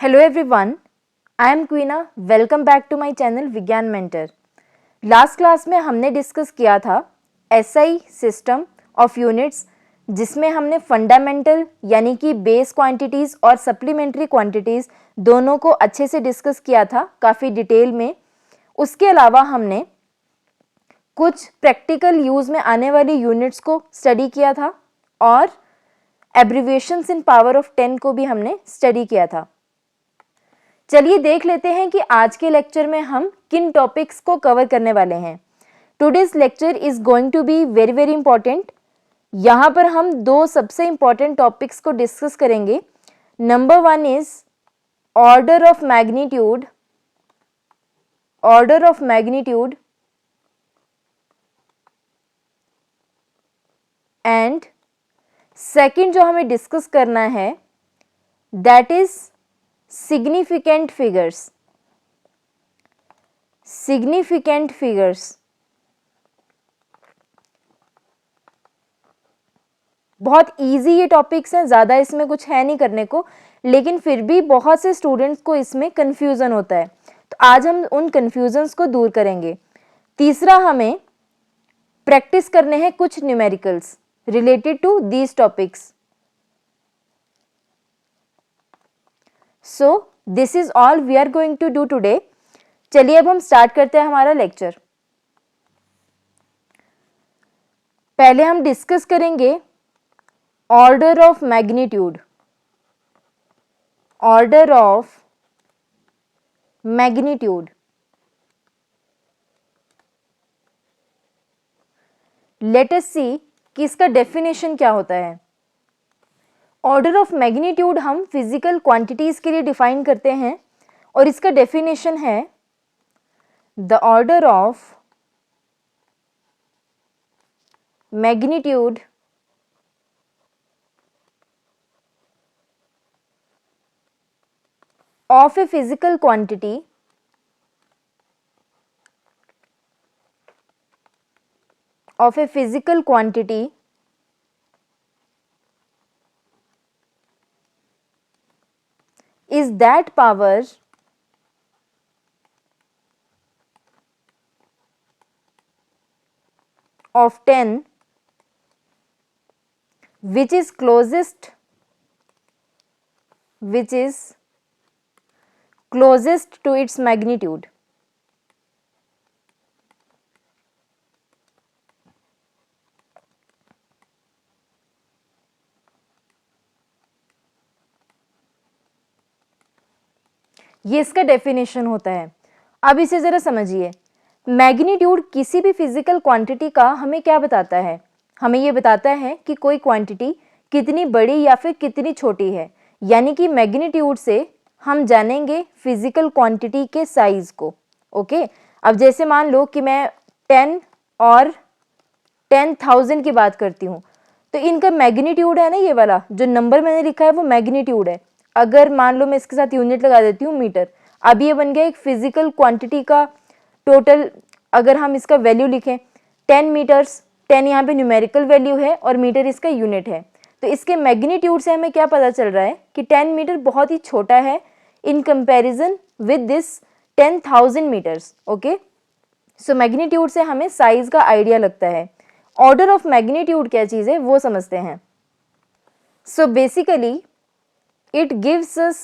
Hello everyone, I am Queena. Welcome back to my channel Vigyan mentor. Last class में हमने discuss किया था SI system of units, जिसमें हमने फंडामेंटल यानी कि बेस क्वांटिटीज़ और सप्लीमेंट्री क्वांटिटीज़ दोनों को अच्छे से डिस्कस किया था काफ़ी डिटेल में। उसके अलावा हमने कुछ प्रैक्टिकल यूज़ में आने वाली यूनिट्स को स्टडी किया था और एब्रिविएशंस इन पावर ऑफ 10 को भी हमने स्टडी किया था। चलिए देख लेते हैं कि आज के लेक्चर में हम किन टॉपिक्स को कवर करने वाले हैं। Today's lecture is going to be very very important. यहाँ पर हम दो सबसे इंपॉर्टेंट टॉपिक्स को डिस्कस करेंगे। Number one is order of magnitude and second जो हमें डिस्कस करना है दैट इज significant figures। बहुत इजी ये टॉपिक्स हैं, ज़्यादा इसमें कुछ है नहीं करने को, लेकिन फिर भी बहुत से स्टूडेंट्स को इसमें कंफ्यूजन होता है, तो आज हम उन कंफ्यूजन्स को दूर करेंगे। तीसरा, हमें प्रैक्टिस करने हैं कुछ numericals related to these topics. So this is all we are going to do today। चलिए अब हम स्टार्ट करते हैं हमारा लेक्चर। पहले हम डिस्कस करेंगे order of magnitude. Let us see कि इसका डेफिनेशन क्या होता है। ऑर्डर ऑफ मैग्नीट्यूड हम फिजिकल क्वांटिटीज के लिए डिफाइन करते हैं और इसका डेफिनेशन है the order of magnitude of a physical quantity is that power of 10 which is closest to its magnitude। ये इसका डेफिनेशन होता है। अब इसे ज़रा समझिए। मैग्नीट्यूड किसी भी फिजिकल क्वांटिटी का हमें क्या बताता है? हमें ये बताता है कि कोई क्वांटिटी कितनी बड़ी या फिर कितनी छोटी है, यानी कि मैग्नीट्यूड से हम जानेंगे फिजिकल क्वांटिटी के साइज को। ओके, अब जैसे मान लो कि मैं 10 और 10,000 की बात करती हूँ, तो इनका मैग्नीट्यूड है ना, ये वाला जो नंबर मैंने लिखा है वो मैग्नीट्यूड है। अगर मान लो मैं इसके साथ यूनिट लगा देती हूँ मीटर, अब ये बन गया एक फिजिकल क्वांटिटी का टोटल। अगर हम इसका वैल्यू लिखें 10 मीटर्स, 10 यहाँ पे न्यूमेरिकल वैल्यू है और मीटर इसका यूनिट है, तो इसके मैग्नीट्यूड से हमें क्या पता चल रहा है कि 10 मीटर बहुत ही छोटा है in comparison with this 10,000 metres. Okay, so magnitude से हमें साइज का आइडिया लगता है। ऑर्डर ऑफ मैग्नीट्यूड क्या चीज़ है वो समझते हैं। So basically it gives us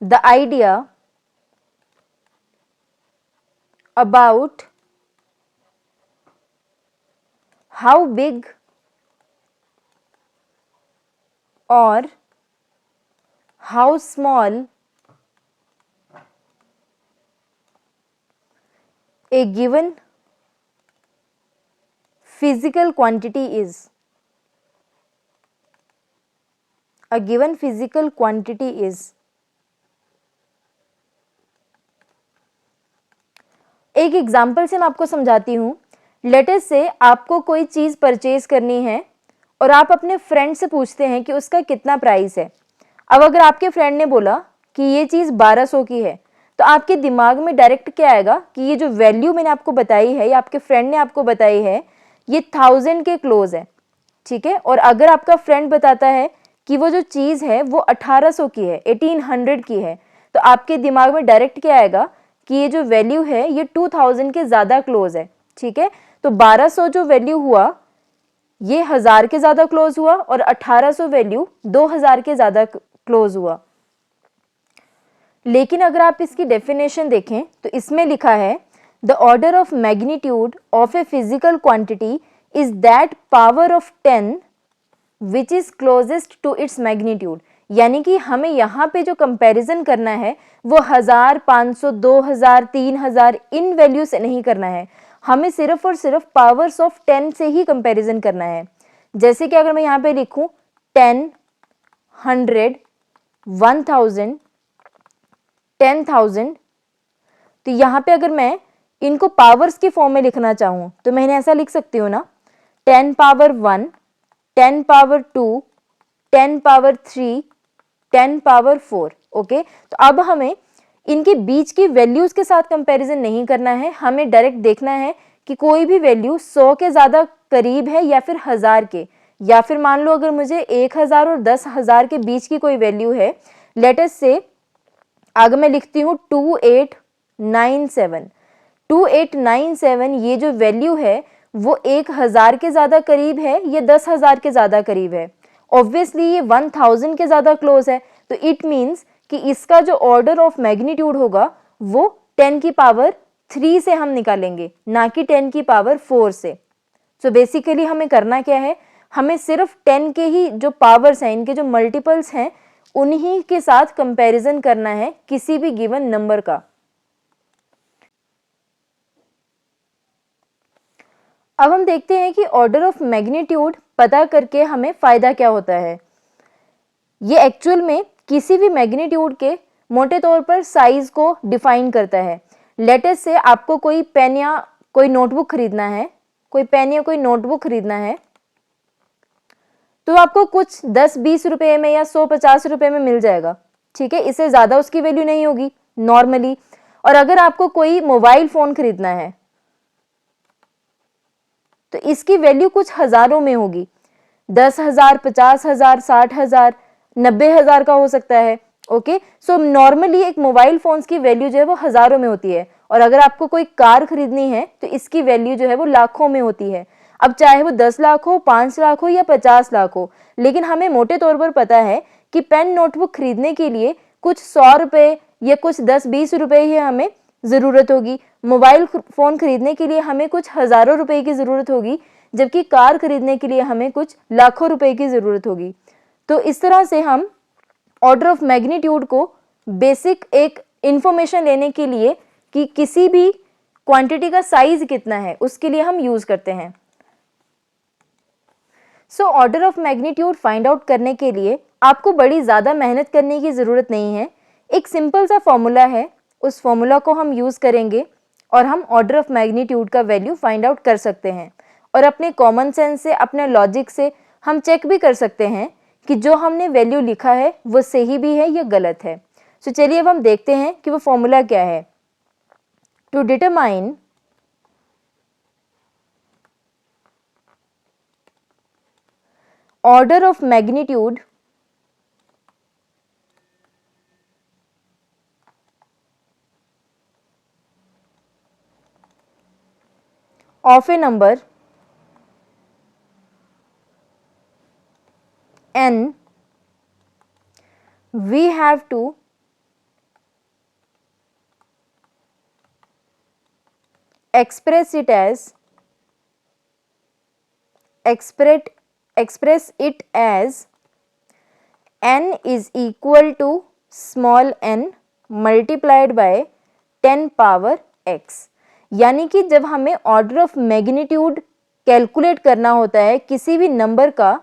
the idea about how big or how small a given physical quantity is। A given physical quantity is। एक एग्जाम्पल से मैं आपको समझाती हूँ। लेट अस से आपको कोई चीज़ परचेज करनी है और आप अपने फ्रेंड से पूछते हैं कि उसका कितना प्राइस है। अब अगर आपके फ्रेंड ने बोला कि ये चीज़ 1200 की है, तो आपके दिमाग में डायरेक्ट क्या आएगा कि ये जो वैल्यू मैंने आपको बताई है या आपके फ्रेंड ने आपको बताई है ये 1000 के क्लोज है, ठीक है। और अगर आपका फ्रेंड बताता है कि वो जो चीज़ है वो 1800 की है, 1800 की है, तो आपके दिमाग में डायरेक्ट क्या आएगा कि ये जो वैल्यू है ये 2000 के ज़्यादा क्लोज है। ठीक है, तो 1200 जो वैल्यू हुआ ये 1000 के ज़्यादा क्लोज हुआ और 1800 वैल्यू 2000 के ज़्यादा क्लोज हुआ। लेकिन अगर आप इसकी डेफिनेशन देखें तो इसमें लिखा है the order of magnitude of a physical quantity is that power of 10 which is closest to its magnitude. यानी कि हमें यहाँ पे जो कंपैरिजन करना है वो 1000, 500, 2000, 3000 इन वैल्यू से नहीं करना है, हमें सिर्फ और सिर्फ पावर्स ऑफ 10 से ही कंपैरिजन करना है। जैसे कि अगर मैं यहाँ पे लिखूँ 10, 100, 1000, 10,000, तो यहाँ पे अगर मैं इनको पावर्स के फॉर्म में लिखना चाहूँ तो मैं इन्हें ऐसा लिख सकती हूँ ना, 10 power 1, 10 power 2, 10 power 3, 10 power 4। Okay, तो अब हमें इनके बीच की वैल्यूज के साथ कंपैरिजन नहीं करना है, हमें डायरेक्ट देखना है कि कोई भी वैल्यू 100 के ज़्यादा करीब है या फिर 1000 के, या फिर मान लो अगर मुझे 1000 और 10,000 के बीच की कोई वैल्यू है, लेट अस से अगर मैं लिखती हूँ 2897, 2897 ये जो वैल्यू है वो 1000 के ज़्यादा करीब है या 10,000 के ज़्यादा करीब है। ऑब्वियसली ये 1000 के ज़्यादा क्लोज है, तो इट मीन्स कि इसका जो ऑर्डर ऑफ मैग्नीट्यूड होगा वो 10 की पावर 3 से हम निकालेंगे, ना कि 10 की पावर 4 से। सो बेसिकली हमें करना क्या है, हमें सिर्फ 10 के ही जो पावर्स हैं, इनके जो मल्टीपल्स हैं, उन्हीं के साथ कंपैरिजन करना है किसी भी गिवन नंबर का। अब हम देखते हैं कि ऑर्डर ऑफ मैग्नीट्यूड पता करके हमें फायदा क्या होता है। ये एक्चुअल में किसी भी मैग्नीट्यूड के मोटे तौर पर साइज को डिफाइन करता है। लेट अस से आपको कोई पेन या कोई नोटबुक खरीदना है, कोई पेन या कोई नोटबुक खरीदना है, तो आपको कुछ 10-20 रुपए में या 100-50 रुपए में मिल जाएगा। ठीक है, इससे ज़्यादा उसकी वैल्यू नहीं होगी नॉर्मली। और अगर आपको कोई मोबाइल फ़ोन खरीदना है तो इसकी वैल्यू कुछ हज़ारों में होगी, 10,000, 50,000, 60,000, 90,000 का हो सकता है। ओके, सो नॉर्मली एक मोबाइल फ़ोन्स की वैल्यू जो है वो हज़ारों में होती है, और अगर आपको कोई कार खरीदनी है तो इसकी वैल्यू जो है वो लाखों में होती है। अब चाहे वो 10 लाख हो, 5 लाख हो या 50 लाख हो, लेकिन हमें मोटे तौर पर पता है कि पेन नोटबुक खरीदने के लिए कुछ 100 रुपये या कुछ 10-20 रुपये ही हमें ज़रूरत होगी। मोबाइल फ़ोन खरीदने के लिए हमें कुछ हज़ारों रुपए की ज़रूरत होगी, जबकि कार खरीदने के लिए हमें कुछ लाखों रुपए की ज़रूरत होगी। तो इस तरह से हम ऑर्डर ऑफ मैग्नीट्यूड को बेसिक एक इंफॉर्मेशन लेने के लिए कि किसी भी क्वांटिटी का साइज कितना है उसके लिए हम यूज़ करते हैं। So order of magnitude find out करने के लिए आपको बड़ी ज़्यादा मेहनत करने की ज़रूरत नहीं है। एक सिंपल सा फॉर्मूला है, उस फॉर्मूला को हम यूज़ करेंगे और हम ऑर्डर ऑफ मैग्नीट्यूड का वैल्यू फाइंड आउट कर सकते हैं। और अपने कॉमन सेंस से, अपने लॉजिक से हम चेक भी कर सकते हैं कि जो हमने वैल्यू लिखा है वो सही भी है या गलत है। सो चलिए अब हम देखते हैं कि वो फॉर्मूला क्या है। To determine order of magnitude of a number n, we have to express it as n is equal to small n multiplied by 10 power x। यानी कि जब हमें ऑर्डर ऑफ मैग्नीट्यूड कैलकुलेट करना होता है किसी भी नंबर का,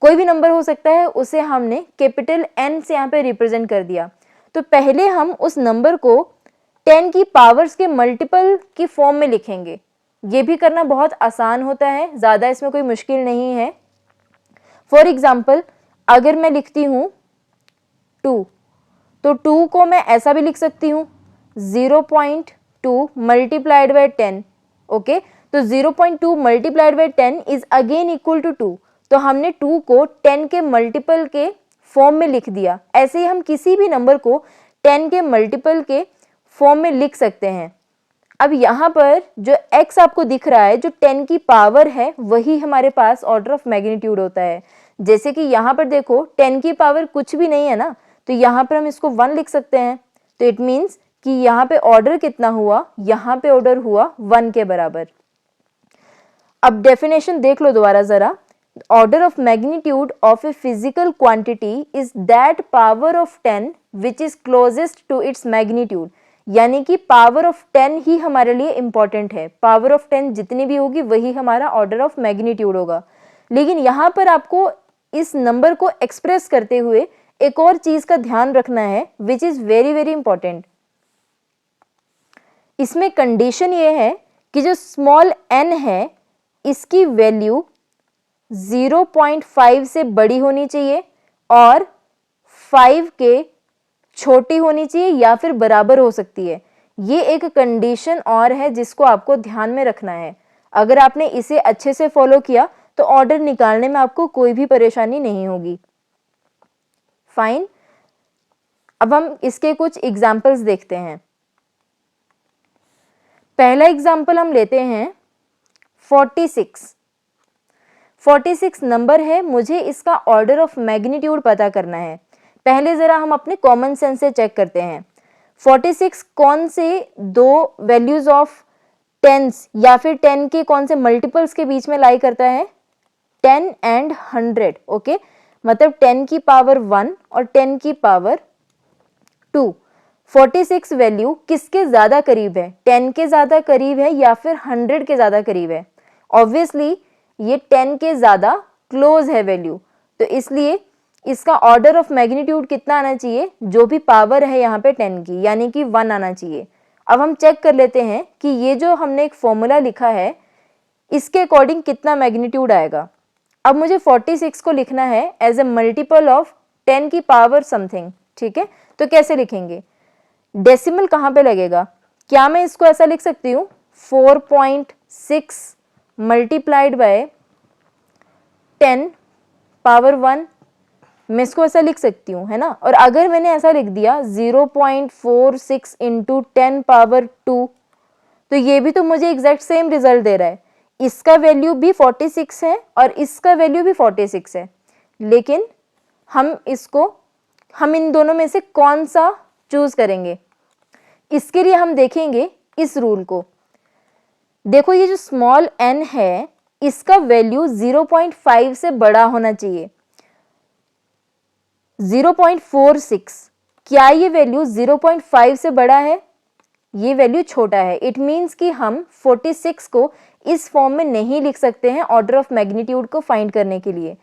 कोई भी नंबर हो सकता है, उसे हमने कैपिटल N से यहाँ पे रिप्रेजेंट कर दिया, तो पहले हम उस नंबर को 10 की पावर्स के मल्टीपल की फॉर्म में लिखेंगे। ये भी करना बहुत आसान होता है, ज़्यादा इसमें कोई मुश्किल नहीं है। फॉर एग्जाम्पल अगर मैं लिखती हूँ 2, तो 2 को मैं ऐसा भी लिख सकती हूँ 0.2 मल्टीप्लाइड बाई 10। ओके, तो 0.2 multiplied by 10 is again equal to 2। तो हमने 2 को 10 के मल्टीपल के फॉर्म में लिख दिया। ऐसे ही हम किसी भी नंबर को 10 के मल्टीपल के फॉर्म में लिख सकते हैं। अब यहाँ पर जो x आपको दिख रहा है, जो 10 की पावर है, वही हमारे पास ऑर्डर ऑफ मैग्नीट्यूड होता है। जैसे कि यहाँ पर देखो 10 की पावर कुछ भी नहीं है ना, तो यहाँ पर हम इसको 1 लिख सकते हैं। तो इट मीन्स कि यहाँ पे ऑर्डर कितना हुआ, यहाँ पे ऑर्डर हुआ 1 के बराबर। अब डेफिनेशन देख लो दोबारा जरा। Order of magnitude of a physical quantity is that power of 10 which is closest to its magnitude. यानी कि पावर ऑफ 10 ही हमारे लिए इंपॉर्टेंट है। पावर ऑफ 10 जितनी भी होगी वही हमारा ऑर्डर ऑफ मैग्नीट्यूड होगा। लेकिन यहाँ पर आपको इस नंबर को एक्सप्रेस करते हुए एक और चीज का ध्यान रखना है, which is very very important. इसमें कंडीशन ये है कि जो स्मॉल n है, इसकी वैल्यू 0.5 से बड़ी होनी चाहिए और 5 के छोटी होनी चाहिए या फिर बराबर हो सकती है। ये एक कंडीशन और है जिसको आपको ध्यान में रखना है। अगर आपने इसे अच्छे से फॉलो किया तो ऑर्डर निकालने में आपको कोई भी परेशानी नहीं होगी। फाइन। अब हम इसके कुछ एग्जाम्पल्स देखते हैं। पहला एग्जाम्पल हम लेते हैं 46। 46 नंबर है, मुझे इसका ऑर्डर ऑफ मैग्नीट्यूड पता करना है। पहले जरा हम अपने कॉमन सेंस से चेक करते हैं। 46 कौन से दो वैल्यूज ऑफ टेंस या फिर 10 के कौन से मल्टीपल्स के बीच में लाई करता है? 10 एंड 100। ओके, मतलब 10 की पावर 1 और 10 की पावर 2। 46 वैल्यू किसके ज्यादा करीब है? 10 के ज्यादा करीब है या फिर 100 के ज्यादा करीब है? ऑब्वियसली ये 10 के ज्यादा क्लोज है वैल्यू, तो इसलिए इसका ऑर्डर ऑफ मैग्नीट्यूड कितना आना चाहिए? जो भी पावर है यहाँ पे 10 की, यानी कि 1 आना चाहिए। अब हम चेक कर लेते हैं कि ये जो हमने एक फॉर्मूला लिखा है, इसके अकॉर्डिंग कितना मैग्नीट्यूड आएगा। अब मुझे 46 को लिखना है एज ए मल्टीपल ऑफ 10 की पावर समथिंग। ठीक है, तो कैसे लिखेंगे? डेसिमल कहाँ पे लगेगा? क्या मैं इसको ऐसा लिख सकती हूँ 4.6 मल्टीप्लाइड बाय 10 पावर 1? मैं इसको ऐसा लिख सकती हूँ, है ना। और अगर मैंने ऐसा लिख दिया 0.46 इंटू 10 पावर 2, तो ये भी तो मुझे एग्जैक्ट सेम रिजल्ट दे रहा है। इसका वैल्यू भी 46 है और इसका वैल्यू भी 46 है, लेकिन हम इन दोनों में से कौन सा चूज करेंगे? इसके लिए हम देखेंगे इस रूल को। देखो ये जो स्मॉल n है, इसका वैल्यू 0.5 से बड़ा होना चाहिए। 0.46, क्या ये वैल्यू 0.5 से बड़ा है? ये वैल्यू छोटा है। इट मीन्स कि हम 46 को इस फॉर्म में नहीं लिख सकते हैं ऑर्डर ऑफ मैग्नीट्यूड को फाइंड करने के लिए।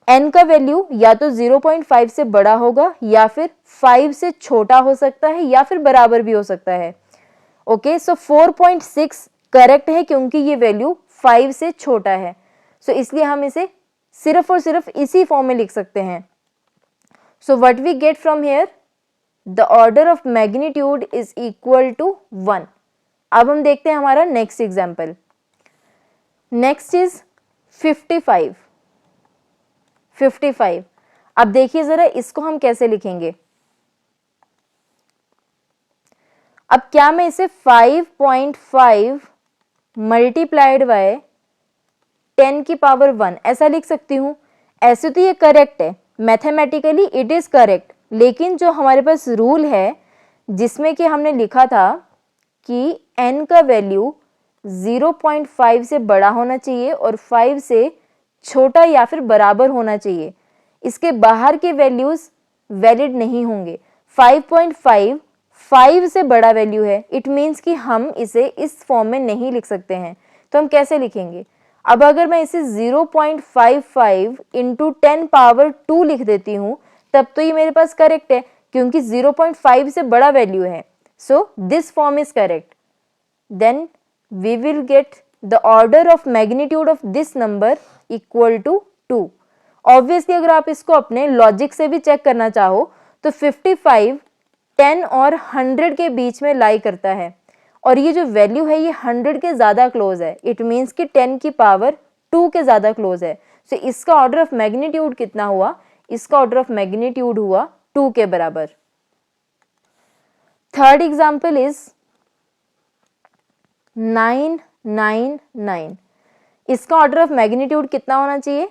n का वैल्यू या तो 0.5 से बड़ा होगा या फिर 5 से छोटा हो सकता है या फिर बराबर भी हो सकता है। ओके, सो 4.6 करेक्ट है क्योंकि ये वैल्यू 5 से छोटा है। सो इसलिए हम इसे सिर्फ और सिर्फ इसी फॉर्म में लिख सकते हैं। So what we get from here, the order of magnitude is equal to 1। अब हम देखते हैं हमारा नेक्स्ट एग्जाम्पल। Next is 55। 55, अब देखिए जरा इसको हम कैसे लिखेंगे। अब क्या मैं इसे 5.5 मल्टीप्लाइड बाय 10 की पावर 1 ऐसा लिख सकती हूँ? ऐसे तो ये करेक्ट है, मैथमेटिकली इट इज करेक्ट, लेकिन जो हमारे पास रूल है जिसमें कि हमने लिखा था कि n का वैल्यू 0.5 से बड़ा होना चाहिए और 5 से छोटा या फिर बराबर होना चाहिए, इसके बाहर के वैल्यूज वैलिड नहीं होंगे। 5.5 5 से बड़ा वैल्यू है, इट मीन्स कि हम इसे इस फॉर्म में नहीं लिख सकते हैं। तो हम कैसे लिखेंगे? अब अगर मैं इसे 0.55 इंटू 10 पावर 2 लिख देती हूँ, तब तो ये मेरे पास करेक्ट है क्योंकि 0.5 से बड़ा वैल्यू है। So this form is correct. Then we will get the order of magnitude of this number equal to 2। Obviously अगर आप इसको अपने लॉजिक से भी चेक करना चाहो तो 55 10 और 100 के बीच में लाई करता है और ये जो वैल्यू है ये 100 के ज़्यादा क्लोज है। इट मीन्स कि 10 की पावर 2 के ज़्यादा क्लोज है। सो इसका ऑर्डर ऑफ मैग्नीट्यूड कितना हुआ, इसका ऑर्डर ऑफ मैग्नीट्यूड हुआ 2 के बराबर। Third example is 999। इसका ऑर्डर ऑफ मैग्नीट्यूड कितना होना चाहिए,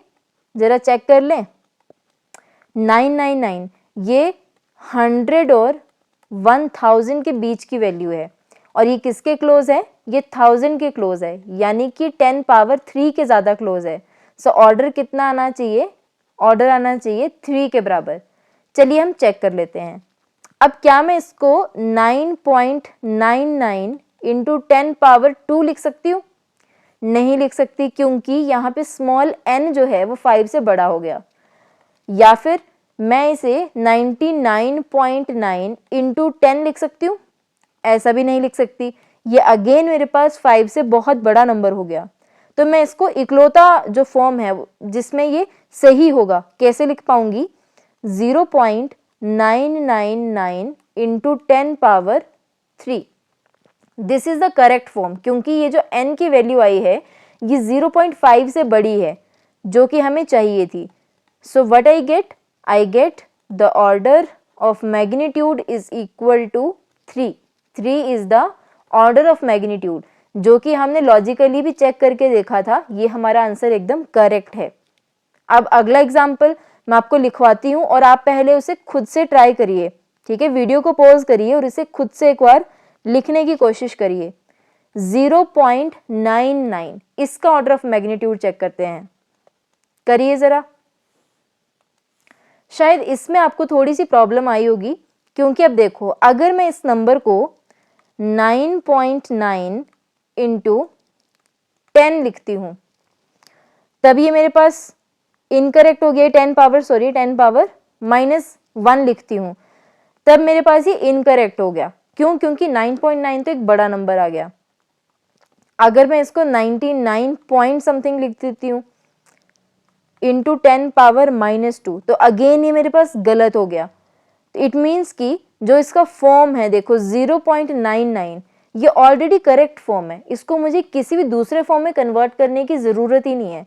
जरा चेक कर लें। 999 ये 100 और 1000 के बीच की वैल्यू है और ये किसके क्लोज है, ये 1000 के क्लोज है, यानी कि 10 पावर 3 के ज़्यादा क्लोज है। सो ऑर्डर कितना आना चाहिए, ऑर्डर आना चाहिए 3 के बराबर। चलिए हम चेक कर लेते हैं। अब क्या मैं इसको 9.99 इंटू 10 पावर 2 लिख सकती हूँ? नहीं लिख सकती, क्योंकि यहाँ पे स्मॉल n जो है वो 5 से बड़ा हो गया। या फिर मैं इसे 99.9 इंटू 10 लिख सकती हूँ? ऐसा भी नहीं लिख सकती, ये अगेन मेरे पास 5 से बहुत बड़ा नंबर हो गया। तो मैं इसको इकलौता जो फॉर्म है जिसमें ये सही होगा, कैसे लिख पाऊंगी? 0.999 into 10 power 3। This is the correct form, क्योंकि ये जो n की वैल्यू आई है ये 0.5 से बड़ी है, जो कि हमें चाहिए थी। So what I get? I get the order of magnitude is equal to 3। 3 is the order of magnitude, जो कि हमने लॉजिकली भी चेक करके देखा था। ये हमारा आंसर एकदम करेक्ट है। अब अगला एग्जाम्पल मैं आपको लिखवाती हूँ और आप पहले उसे खुद से ट्राई करिए, ठीक है? वीडियो को पॉज करिए और इसे खुद से एक बार लिखने की कोशिश करिए। 0.99 इसका ऑर्डर ऑफ मैग्नीट्यूड चेक करते हैं, करिए जरा। शायद इसमें आपको थोड़ी सी प्रॉब्लम आई होगी, क्योंकि अब देखो, अगर मैं इस नंबर को 9.9 इंटू 10 लिखती हूँ, तब ये मेरे पास इनकरेक्ट हो गया। 10 पावर -1 लिखती हूँ, तब मेरे पास ये इनकरेक्ट हो गया। क्यों? क्योंकि 9.9 तो एक बड़ा नंबर आ गया। अगर मैं इसको 99 पॉइंट समथिंग लिख देती हूँ इंटू 10 पावर -2, तो अगेन ये मेरे पास गलत हो गया। तो इट मीन्स कि जो इसका फॉर्म है, देखो 0.99, ये ऑलरेडी करेक्ट फॉर्म है, इसको मुझे किसी भी दूसरे फॉर्म में कन्वर्ट करने की ज़रूरत ही नहीं है।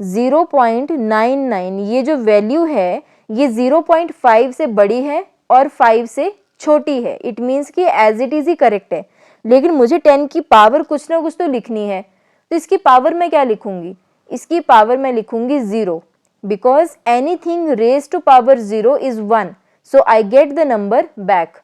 0.99 ये जो वैल्यू है ये 0.5 से बड़ी है और 5 से छोटी है। इट मीन्स कि एज इट इज़ ही करेक्ट है, लेकिन मुझे 10 की पावर कुछ ना कुछ तो लिखनी है। तो इसकी पावर मैं क्या लिखूंगी? इसकी पावर मैं लिखूंगी 0, because anything raise to power 0 is 1, so I get the number back.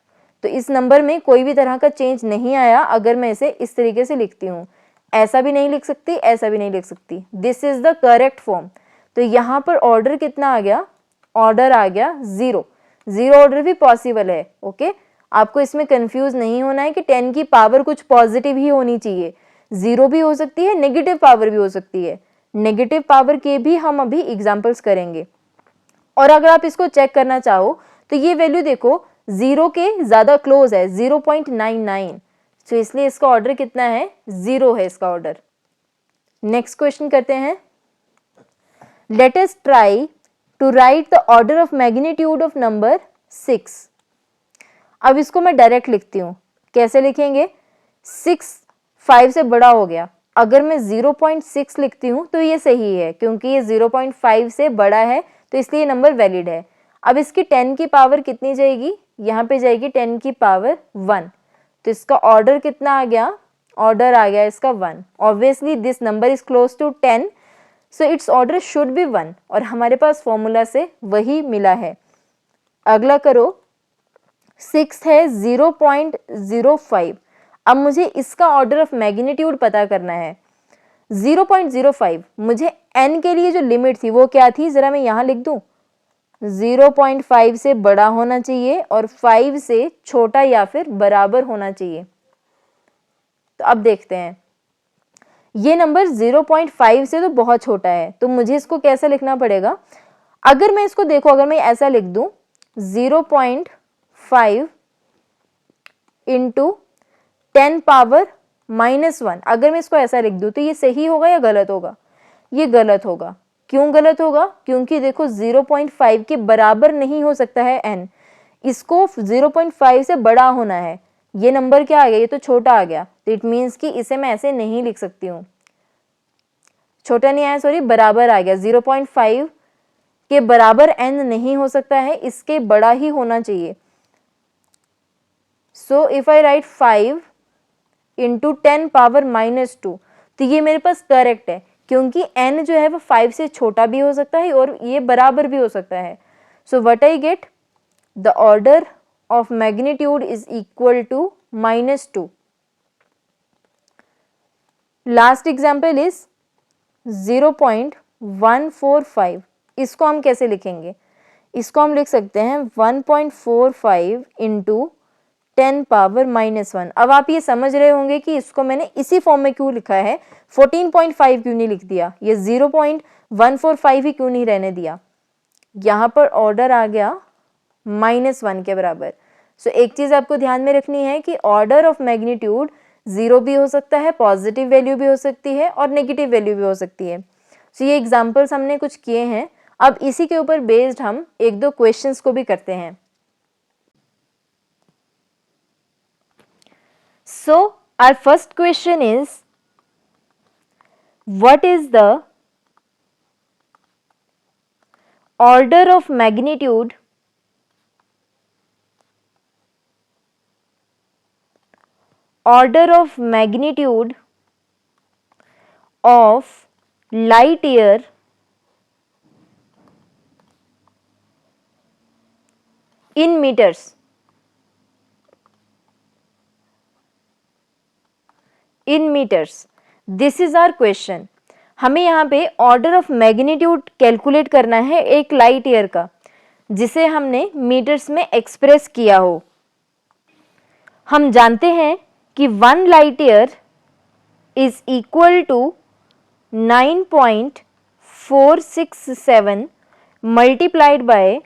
तो इस नंबर में कोई भी तरह का चेंज नहीं आया अगर मैं इसे इस तरीके से लिखती हूँ। ऐसा भी नहीं लिख सकती, ऐसा भी नहीं लिख सकती। This is the correct form. तो यहाँ पर ऑर्डर कितना आ गया? ऑर्डर आ गया 0। 0 ऑर्डर भी पॉसिबल है, ओके? आपको इसमें कंफ्यूज नहीं होना है कि 10 की पावर कुछ पॉजिटिव ही होनी चाहिए। 0 भी हो सकती है, नेगेटिव पावर भी हो सकती है। नेगेटिव पावर के भी हम अभी एग्जाम्पल्स करेंगे। और अगर आप इसको चेक करना चाहो तो ये वैल्यू देखो 0 के ज़्यादा क्लोज है, 0.99। तो इसलिए इसका ऑर्डर कितना है? 0 है इसका ऑर्डर। नेक्स्ट क्वेश्चन करते हैं। Let us try to write the order of magnitude of number 6। अब इसको मैं डायरेक्ट लिखती हूँ। कैसे लिखेंगे? 6 5 से बड़ा हो गया। अगर मैं 0.6 लिखती हूँ तो ये सही है, क्योंकि ये 0.5 से बड़ा है, तो इसलिए ये नंबर वैलिड है। अब इसकी 10 की पावर कितनी जाएगी? यहाँ पे जाएगी 10 की पावर 1। तो इसका ऑर्डर कितना आ गया? ऑर्डर आ गया इसका 1। Obviously this number is close to 10, so its order should be 1, और हमारे पास फॉर्मूला से वही मिला है। अगला करो, 6 है 0.05। अब मुझे इसका ऑर्डर ऑफ मैग्नीट्यूड पता करना है। 0.05 मुझे n के लिए जो लिमिट थी वो क्या थी? जरा मैं यहाँ लिख दूँ। 0.5 से बड़ा होना चाहिए और 5 से छोटा या फिर बराबर होना चाहिए। तो अब देखते हैं, ये नंबर 0.5 से तो बहुत छोटा है, तो मुझे इसको कैसे लिखना पड़ेगा? अगर मैं इसको देखो, अगर मैं ऐसा लिख दूं 0.5 इंटू 10 पावर -1, अगर मैं इसको ऐसा लिख दूं तो ये सही होगा या गलत होगा? ये गलत होगा। क्यों गलत होगा? क्योंकि देखो 0.5 के बराबर नहीं हो सकता है n, इसको 0.5 से बड़ा होना है। ये नंबर क्या आ गया? ये तो छोटा आ गया। तो इट मीन्स कि इसे मैं ऐसे नहीं लिख सकती हूँ। छोटा नहीं आया, सॉरी, बराबर आ गया। 0.5 के बराबर n नहीं हो सकता है, इसके बड़ा ही होना चाहिए। So if I right 5 into 10 power -2, तो ये मेरे पास करेक्ट है, क्योंकि n जो है वो 5 से छोटा भी हो सकता है और ये बराबर भी हो सकता है। So what I get, the order of magnitude is equal to -2। Last example is 0.145। इसको हम कैसे लिखेंगे? इसको हम लिख सकते हैं 1.45 इंटू 10 पावर -1। अब आप ये समझ रहे होंगे कि इसको मैंने इसी फॉर्म में क्यों लिखा है, 14.5 क्यों नहीं लिख दिया, ये 0.145 ही क्यों नहीं रहने दिया। यहाँ पर ऑर्डर आ गया -1 के बराबर। सो एक चीज आपको ध्यान में रखनी है कि ऑर्डर ऑफ मैग्नीट्यूड 0 भी हो सकता है, पॉजिटिव वैल्यू भी हो सकती है और नेगेटिव वैल्यू भी हो सकती है। सो ये एग्जाम्पल्स हमने कुछ किए हैं, अब इसी के ऊपर बेस्ड हम एक दो क्वेश्चंस को भी करते हैं। So our first question is, what is the order of magnitude of light year in meters? In meters, this is our question। हमें यहाँ पे ऑर्डर ऑफ मैग्नीट्यूड कैलकुलेट करना है एक लाइट ईयर का, जिसे हमने मीटर्स में एक्सप्रेस किया हो। हम जानते हैं कि 1 light year is equal to 9.467 multiplied by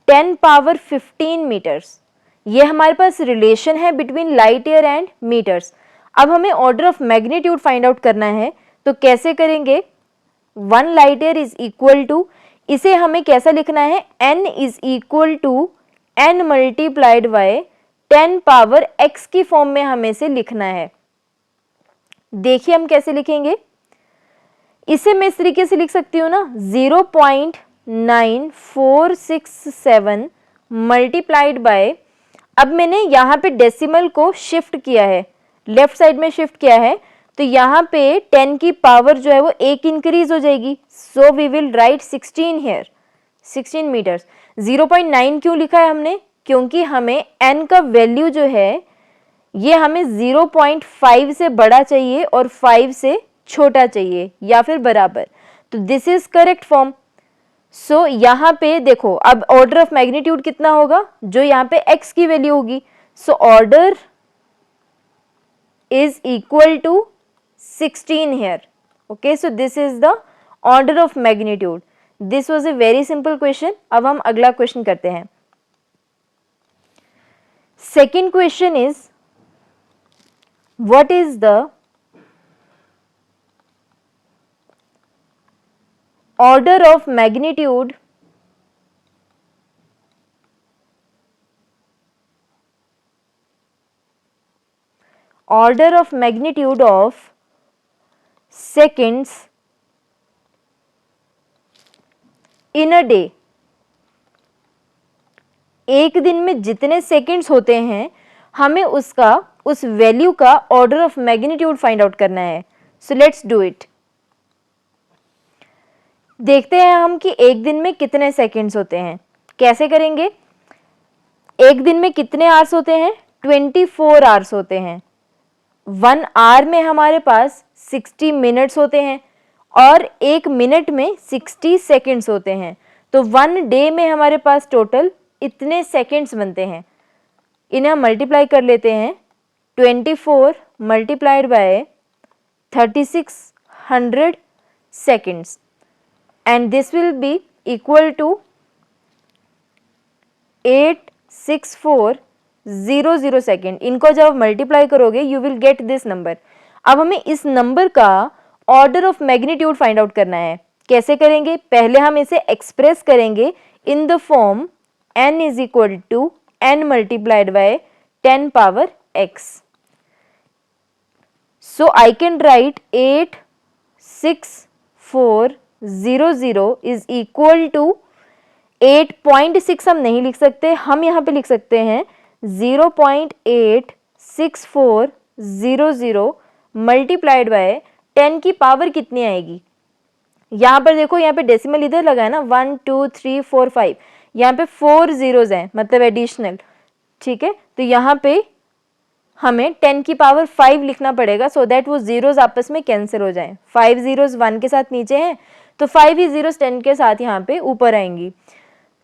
10 power 15 metres. ये हमारे पास रिलेशन है between light year and metres. अब हमें order of magnitude find out करना है, तो कैसे करेंगे? 1 light year is equal to, इसे हमें कैसा लिखना है, n is equal to n multiplied by 10 power x की फॉर्म में हमें इसे लिखना है। देखिए हम कैसे लिखेंगे, इसे मैं इस तरीके से लिख सकती हूँ ना, 0.9467 मल्टीप्लाइड बाय, अब मैंने यहाँ पे डेसिमल को शिफ्ट किया है, लेफ्ट साइड में शिफ्ट किया है, तो यहाँ पे 10 की पावर जो है वो एक इंक्रीज हो जाएगी। So we will write 16 here, 16 metres. 0.9 क्यों लिखा है हमने? क्योंकि हमें n का वैल्यू जो है ये हमें 0.5 से बड़ा चाहिए और 5 से छोटा चाहिए या फिर बराबर, तो दिस इज करेक्ट फॉर्म। सो यहाँ पे देखो, अब ऑर्डर ऑफ मैग्नीट्यूड कितना होगा, जो यहाँ पे x की वैल्यू होगी। So order is equal to 16 here. Okay, so this is the order of magnitude. This was a very simple question. अब हम अगला क्वेश्चन करते हैं। Second question is, what is the order of magnitude of seconds in a day? एक दिन में जितने seconds होते हैं हमें उस वैल्यू का order of magnitude find out करना है। So let's do it. देखते हैं हम कि एक दिन में कितने सेकंड्स होते हैं। कैसे करेंगे? एक दिन में कितने आवर्स होते हैं? 24 आवर्स होते हैं। 1 आवर में हमारे पास 60 मिनट्स होते हैं और एक मिनट में 60 सेकंड्स होते हैं। तो 1 डे में हमारे पास टोटल इतने सेकंड्स बनते हैं। इन्हें हम मल्टीप्लाई कर लेते हैं। 24 multiplied by 3600 seconds and this will be equal to 86400 second. इनको जब मल्टीप्लाई करोगे you will get this number. अब हमें इस नंबर का order of magnitude find out करना है। कैसे करेंगे? पहले हम इसे एक्सप्रेस करेंगे in the form n is equal to n multiplied by 10 power x। So I can write 86400 6400 is equal to 8.6 हम नहीं लिख सकते, हम यहाँ पे लिख सकते हैं 0.86400 मल्टीप्लाइड बाय 10 की पावर कितनी आएगी। यहाँ पर देखो, यहाँ पे डेसिमल इधर लगा है ना, 1 2 3 4 5, यहाँ पे 4 zeros हैं मतलब एडिशनल, ठीक है। तो यहाँ पे हमें 10 की पावर 5 लिखना पड़ेगा सो दैट वो जीरोस आपस में कैंसिल हो जाएं। 5 zeros 1 के साथ नीचे हैं तो 5 ही zeros 10 के साथ यहाँ पे ऊपर आएंगी,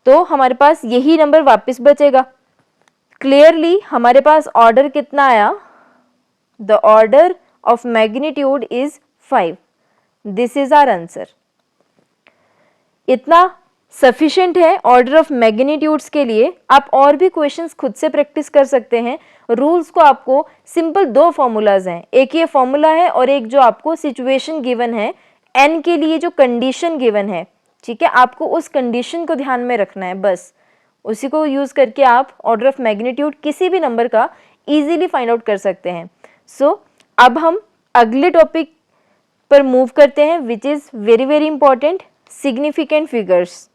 तो हमारे पास यही नंबर वापस बचेगा। क्लियरली हमारे पास ऑर्डर कितना आया, the order of magnitude is 5। This is our answer. इतना सफिशिएंट है ऑर्डर ऑफ मैग्नीट्यूड्स के लिए। आप और भी क्वेश्चंस खुद से प्रैक्टिस कर सकते हैं। रूल्स को आपको सिंपल 2 फॉर्मूलाज हैं, एक ये फॉर्मूला है और एक जो आपको सिचुएशन गिवन है n के लिए जो कंडीशन गिवन है, ठीक है, आपको उस कंडीशन को ध्यान में रखना है, बस उसी को यूज करके आप ऑर्डर ऑफ मैग्नीट्यूड किसी भी नंबर का इजीली फाइंड आउट कर सकते हैं। सो अब हम अगले टॉपिक पर मूव करते हैं which is very very important, significant figures.